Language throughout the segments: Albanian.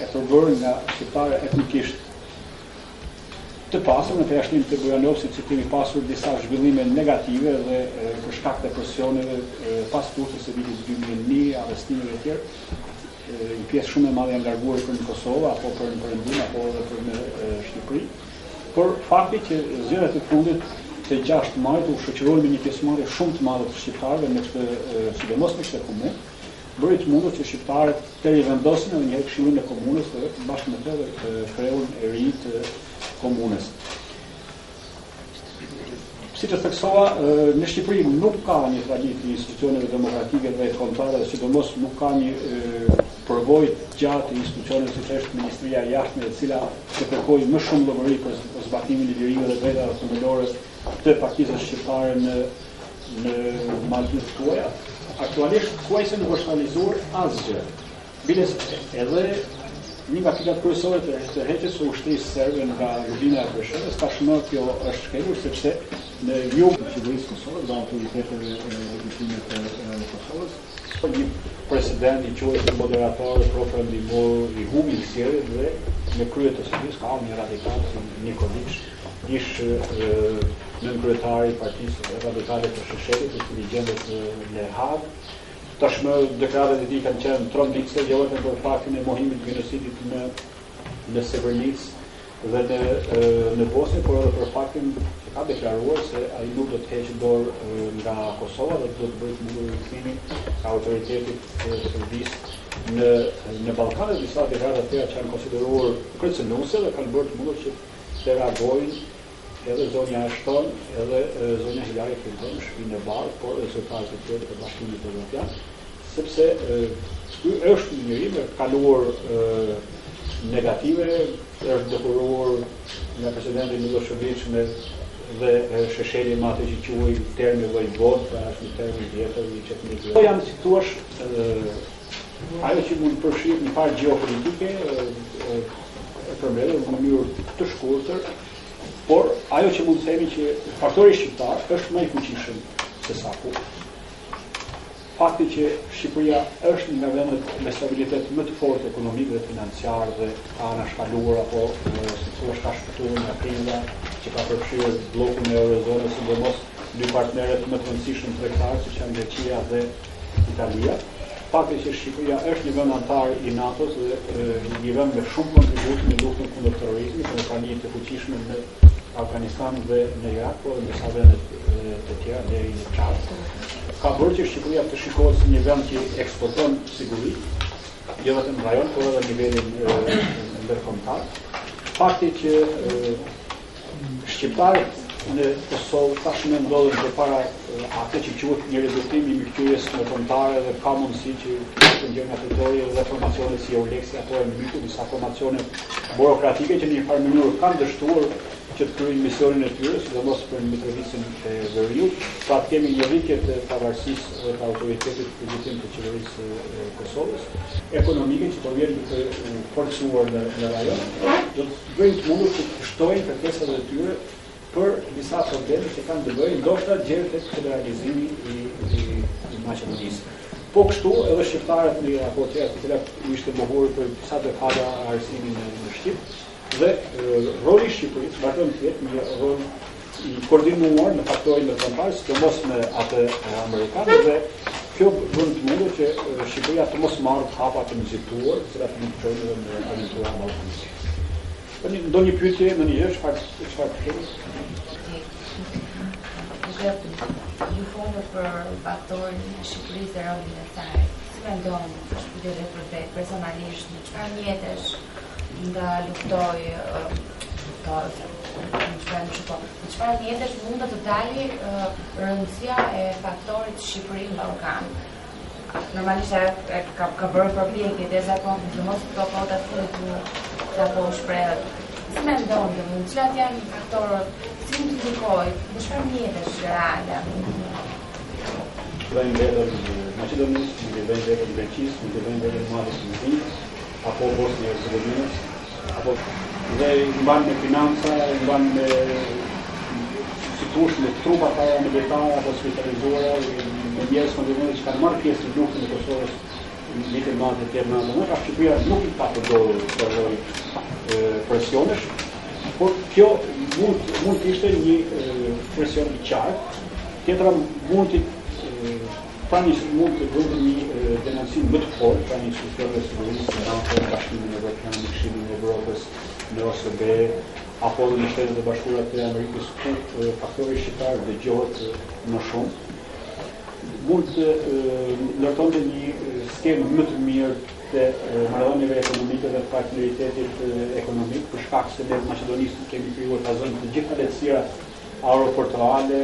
e përbërë nga shqiptare etnikisht të pasur, në përjashtim të Bujanovësit që kemi pasur disa zhvillime negative dhe për shkak të presioneve pas turpës së vitit 2001, arrestimeve të tjerë, një pjesë shumë e madhe janë larguar për në Kosovë, apo për në Perëndim, apo edhe për në Shqipëri. Por fakti që zgjedhjet e fundit të 6 majit u shoqërojnë me një pjesëmarrje shumë të madhe të shqiptarëve në këtë, sidomos në këtë komunë, bëri të mundur që shqiptarët të rivendosin edhe një herë Këshillin e Komunës dhe bashkë me të kreun e ri të komunës. Si të theksova, në Shqipëri nuk ka një traditë të institucioneve demokratike dhe kombëtare, dhe sidomos nuk ka një përvojë gjatë institucioneve siç është Ministria e Jashtme, e cila të kërkojë më shumë llogëri për zbatimin e lirive dhe drejtave themelore të partisë shqiptare në malëmet tuaja. Aktualisht kuaj se nuk është realizuar asgjë. Biles edhe një nga pikat kryesore të heqjes së ushtrisë serbe nga Lulina e Preshevës, tashmë kjo është shkelur sepse në jug të qeverisë Kosovës dhe autoriteteve legjitime të Kosovës, një president i quajtur moderator pro-perëndimor i humbi zgjedhjet dhe në krye të shtëpisë ka një radikal si Nikolić, ish nënkryetari i Partisë Radikale të Sheshelit, i cili gjendet në Hag. Tashmë deklaratat e tij kanë qenë trombicë, jo vetëm për faktin e mohimit të genocidit në Srebrenicë dhe në Bosnjë, por edhe për faktin që ka deklaruar se ai nuk do të heqë dorë nga Kosova dhe do të bëjë mundur rikthimin ka autoritetit serbisë në Ballkan. Disa deklarata të tjera që janë konsideruar kërcënuese dhe kanë bërë të mundur që të reagojnë edhe zonja Ashton, edhe zonja Hillary Clinton, shpinë e bardhë, por edhe zyrtarët e tjerë të Bashkimit Evropian, sepse ky është një njeri me kaluar negative, është dëkuruar nga presidenti Milošević dhe Shesheli me atë që quaj termi vojvod, pra është një termi vjetër i çetnikëve. Po janë situash ajo që mund përfshihet një farë gjeopolitike e përmbledhur në mënyrë të shkurtër. Por ajo që mund të themi që faktori shqiptar është më i fuqishëm se sa kur. Fakti që Shqipëria është një nga vendet me stabilitet më të fortë ekonomik dhe financiar dhe ka anashkaluar apo si thua ka shpëtuar nga kriza që ka përfshirë bllokun e eurozonës, sidomos dy partnerët më të rëndësishëm tregtar siç janë Greqia dhe Italia. Fakti që Shqipëria është një vend antar i NATO-s dhe një vend me shumë kontribut në luftën kundër terrorizmit, dhe ka një të fuqishme në Afganistan dhe në Irak, por në disa vende të tjera deri në Çad. Ka bërë që Shqipëria të shikohet si një vend që eksporton siguri, jo vetëm në rajon, por edhe në nivelin ndërkombëtar. Fakti që shqiptarët në Kosovë tashmë ndodhen përpara atë që quhet një rezultim i mbikëqyrjes ndërkombëtare dhe ka mundësi që të gjejnë nga territori dhe formacione si Eulexi apo e mbytur disa formacione burokratike që në një farë mënyrë kanë dështuar që të kryejnë misionin e tyre, sidomos për Mitrovicën e Veriut, pra të kemi një rritje të pavarësisë dhe të autoritetit legitim të qeverisë Kosovës, ekonomike që po vjen të forcuar në rajon, do të bëjnë të mundur që të pushtojnë kërkesat e tyre për disa probleme që kanë të bëjnë ndoshta gjerë tek federalizimi i Maqedonisë. Po kështu edhe shqiptarët në raportet të cilat u ishte mohuar për disa dekada arsimin në Shqip, dhe roli i Shqipërisë vazhdon të jetë një rol i koordinuar në faktorin ndërkombëtar, sidomos me atë amerikan, dhe kjo bën të mundur që Shqipëria të mos marrë hapa të nxituar, të cilat mund të çojnë edhe në aventura ballkanike. Ndonjë pyetje në një herë çfarë kemi? Ju folët për faktorin e Shqipërisë dhe rolin e saj. Si mendoni, shpytjet për vetë personalisht, në çfarë mjetesh nga luftoj në çfarë mjetesh mund të dali rëndësia e faktorit Shqipëri në Ballkan? Normalisht ka bërë përpjekje dhe zakon të mos të kodat të apo shprehet. Si mendoni, cilat janë faktorët, si mund të ndikojë, në çfarë mjetesh reale? Vëjnë vetëm Maqedonisë, nuk e vëjnë vetëm Greqisë, nuk e vëjnë vetëm Malit Shqipërisë, apo Bosnjë e Hercegovinës, apo dhe mban me financa, mban me sitush me trupa para militare apo specializuara, me njerëz që kanë marrë pjesë në luftën e Kosovës vitin 98-99, Shqipëria nuk I ka përdorur përvoj presionesh, por kjo mund të ishte një presion I qartë, tjetra mund të mund të bëjë një denuncim më të fortë pra një institucione të sigurisë, NATO, Bashkimin Evropian, Këshillin e Evropës, në OSB, apo në Shtetet e Bashkuara të Amerikës, ku faktori shqiptar dëgjohet më shumë, mund të ndërtonte një skemë më të mirë të marrëdhënieve ekonomike dhe të partneritetit ekonomik, për shkak se ne Maqedonisë kemi krijuar ta zonë të gjitha lehtësirat aeroportuale,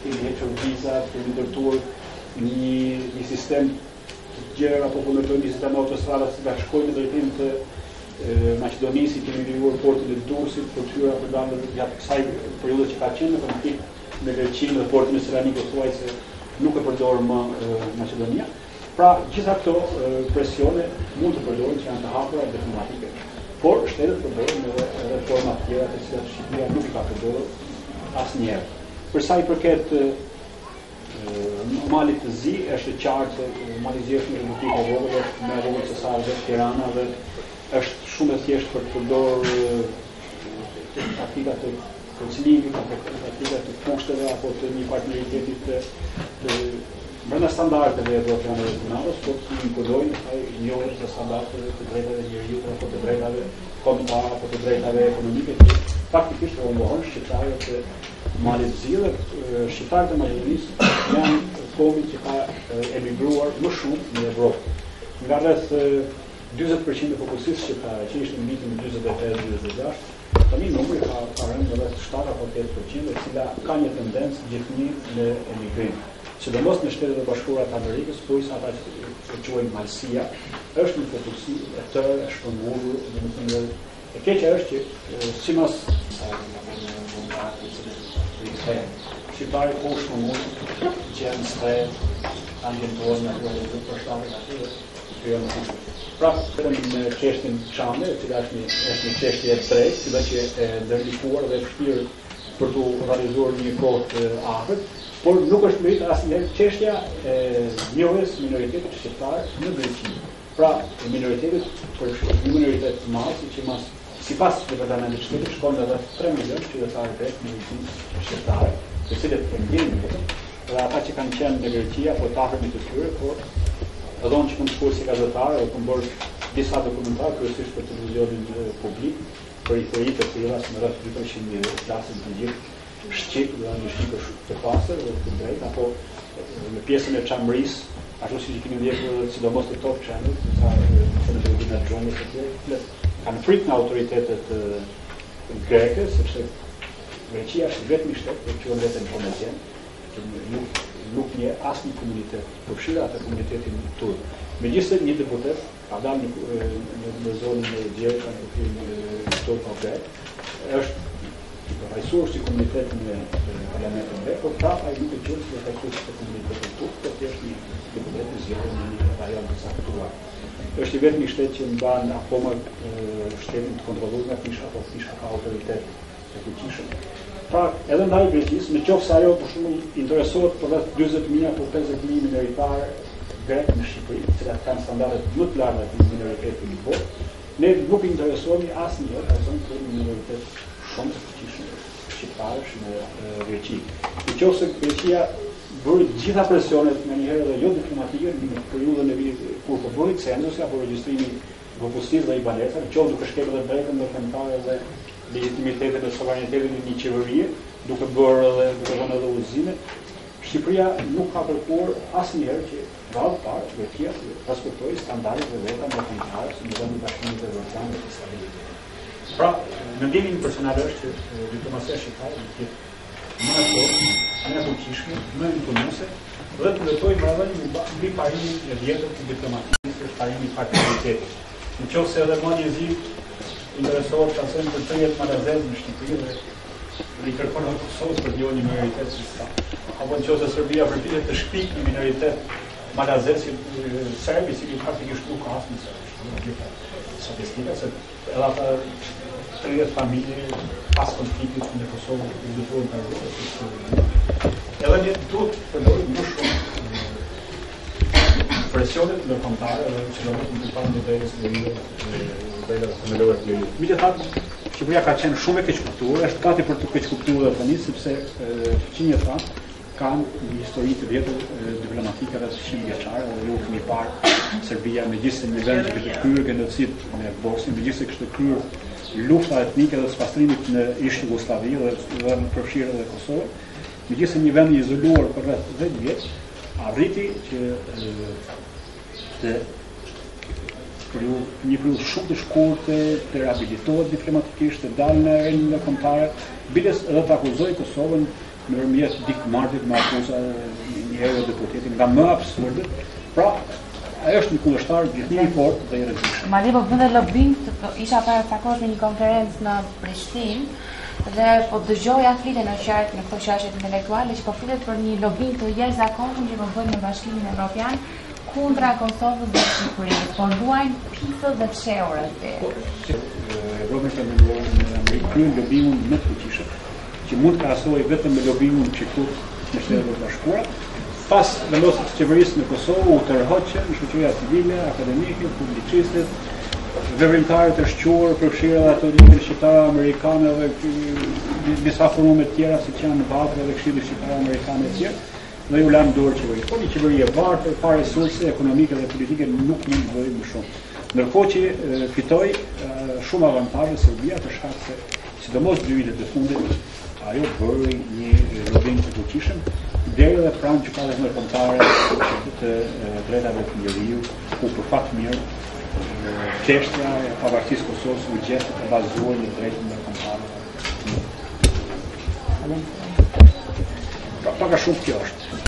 kemi hequr viza, kemi ndërtuar një sistem të gjerë apo kundërtoj një sistem autostradas që shkojnë në drejtim të Maqedonisë, kemi krijuar portin e Durrësit për të hyrë programet gjatë kësaj periudhe që ka qenë në konflikt me Greqinë dhe portin e Selanikut thuajse nuk e përdor më Maqedonia. Pra, gjitha këto presione mund të përdoren që janë të hapura diplomatike, por shtetet përdoren edhe forma të tjera të cilat Shqipëria nuk I ka përdorur asnjëherë. Për sa I përket Malit të Zi, është qartë se Mali Zi është një republikë e vogël, më e vogël se sa vetë Tirana dhe është shumë e thjeshtë për të përdorur taktika të kërcënimit, apo taktika të kushteve apo të një partneriteti të brenda standardeve evropiane dhe të NATO-s, por të imponojnë njohjes së standardeve të drejtave njeriut apo të drejtave kombëtare apo të drejtave ekonomike që faktikisht humbohen shqiptarët të Malit të Zi dhe shqiptarët e Maqedonisë janë komi që ka emigruar më shumë në Evropë. Nga rreth 40% e popullsisë shqiptare që ishte në vitin 45-46, tani numri ka rënë në rreth 7 apo 8%, e cila ka një tendencë gjithnjë në emigrim. Sidomos në Shtetet e Bashkuara të Amerikës, thuajse ata që quajnë malësia, është një popullsi e tërë, e shpërngulur, domethënë e keqja është që simas shqiptarit po shpërngulur që janë shtret, tangentuar në ato për shtatet aty dhe krijojnë kushte. Pra, vetëm në çështjen Çame, e cila është një çështje e drejtë, cila që e ndërlikuar dhe e vështirë për të realizuar një kohë të afërt, por nuk është meritë asnjëherë çështja e njohjes minoritetit shqiptar në Greqi. Pra, minoritetet për një minoritet të madh që sipas departamentit të shtetit shkon edhe 3 milionë qytetarë vetë në Greqi shqiptarë, të cilët e ndjejnë vetëm, dhe ata që kanë qenë në Greqi apo të afërmit të tyre, por edhe unë që mund të shkruaj si gazetar dhe të bërë disa dokumentar kryesisht për televizionin publik, për histori të cilat në rreth 200.000 klasin të gjithë shqip dhe një shqipë të pastër dhe të drejtë, apo në pjesën e Çamërisë, ashtu siç kemi ndjekur sidomos të Top Channel, sa në televizion e Xhonë të tjerë, kanë frikë në autoritetet greke, sepse Greqia është vetëm shtet që quhen vetëm homogjen, që nuk një asnjë komunitet, përfshirë atë komunitetin turk. Megjithëse një deputet ka dalë në zonën e Gjergj, në kufirin turko-grek, është përfaqësuar si komunitetin e parlamentit grek, por prapë ai nuk e quhet si përfaqësues të komunitetit turk, por thjesht një deputet I zgjedhur në një rajon të caktuar. Është I vetmi shtet që mban akoma shtetin të kontrolluar nga fisha apo fisha ka autoritet të fuqishëm. Pra, edhe ndaj Greqisë, në qoftë se ajo për shembull interesohet për rreth 40.000 apo 50.000 minoritarë grek në Shqipëri, të cilat kanë standardet më të larta të minoritetit në botë, ne nuk interesohemi asnjëherë për zonë të minoritet shumë të fuqishëm shqiptarësh në Greqi. Në qoftë se Greqia bëri gjitha presionet menjëherë dhe jo diplomatike në periudhën e vitit kur po bëri censusi apo regjistrimi popullsisë dhe I banesave, qoftë duke shkelur edhe drejtën ndërkombëtare dhe legitimitetin e sovranitetit në një qeverie, duke bërë edhe duke dhënë edhe udhëzime, Shqipëria nuk ka kërkuar asnjëherë që vallë parë Greqia të respektojë standardet e veta ndërkombëtare si në vendin e Bashkimit Evropian dhe Israelit. Pra, mendimi im personal është që diplomacia shqiptare duhet të jetë më e fortë, më e fuqishme, më imponuese dhe të vetojë marrëdhënie mbi parimin e vjetër të diplomacisë, është parimi I partneritetit. Nëse edhe Mali I Zi interesohet të asojnë për të jetë malazez në Shqipëri dhe I kërkon në Kosovë për një minoritet si sa. Apo nëse Serbia përpiqet të shpikë një minoritet malazez si serbi, si faktikisht nuk ka asnjë serb. Statistika se edhe ata 30 familje pas konfliktit në Kosovë udhëtuan të rrugës. Edhe ne duhet të përdorim më shumë presionet ndërkombëtare dhe sidomos në pikpamjen e drejtës së drejtave themelore të njeriut. Megjithatë, Shqipëria ka qenë shumë e keqkuptuar, është gati për të keqkuptuar tani sepse fëmijët e thanë kanë një histori të vjetër diplomatike rreth 100 vjeçare, dhe luftën e parë Serbia megjithëse një vend që kishte kryer genocid në Bosnjë, megjithëse kishte kryer lufta etnike dhe spastrimit në ish Jugosllavi dhe në përfshirje edhe Kosovën, megjithëse një vend i izoluar për rreth 10 vjet, arriti që të kryu një periudhë shumë të shkurtë, të rehabilitohet diplomatikisht, të dalë në arenën ndërkombëtare, biles edhe të akuzojë Kosovën nëpërmjet dikmartit me akuza një herë deputetin nga më absurde. Pra, ajo është një kundërshtar gjithnjë i fortë dhe i rrezikshëm. Madje po bënte lobing, isha para takosh në një konferencë në Prishtinë dhe po dëgjoja flitet në këto qarqe intelektuale që po flitet për një lobing të jashtëzakonshëm që po bëjnë në Bashkimin Evropian kundra Kosovës dhe Shqipërisë, por luajnë pisët dhe fshehur aty. Evropa Federale në Amerikë kryen lobingun më të fuqishëm, që mund të krahasojë vetëm me lobingun që këtu në Shtetet e Bashkuara. Pas vendosit të qeverisë në Kosovë u tërhoqën shoqëria civile, akademikët, publicistët, veprimtarët e shquar, përfshirë edhe ato lidhje shqiptare amerikane dhe disa forume të tjera siç janë Vatra dhe Këshilli Shqiptar Amerikan e tjerë, dhe ju lanë dorë qeverisë. Po një qeveri e varfër, pa resurse ekonomike dhe politike nuk mund të bëjë më shumë. Ndërkohë që fitoi shumë avantazhe Serbia për shkak se sidomos 2 vitet e fundit ajo bëri një lobing të fuqishëm deri edhe pranë gjykatës ndërkombëtare të drejtave të njeriut, ku për fat mirë çështja e pavarësisë Kosovës u gjetë të bazuar në drejtën ndërkombëtare. Pra, pak a shumë kjo është.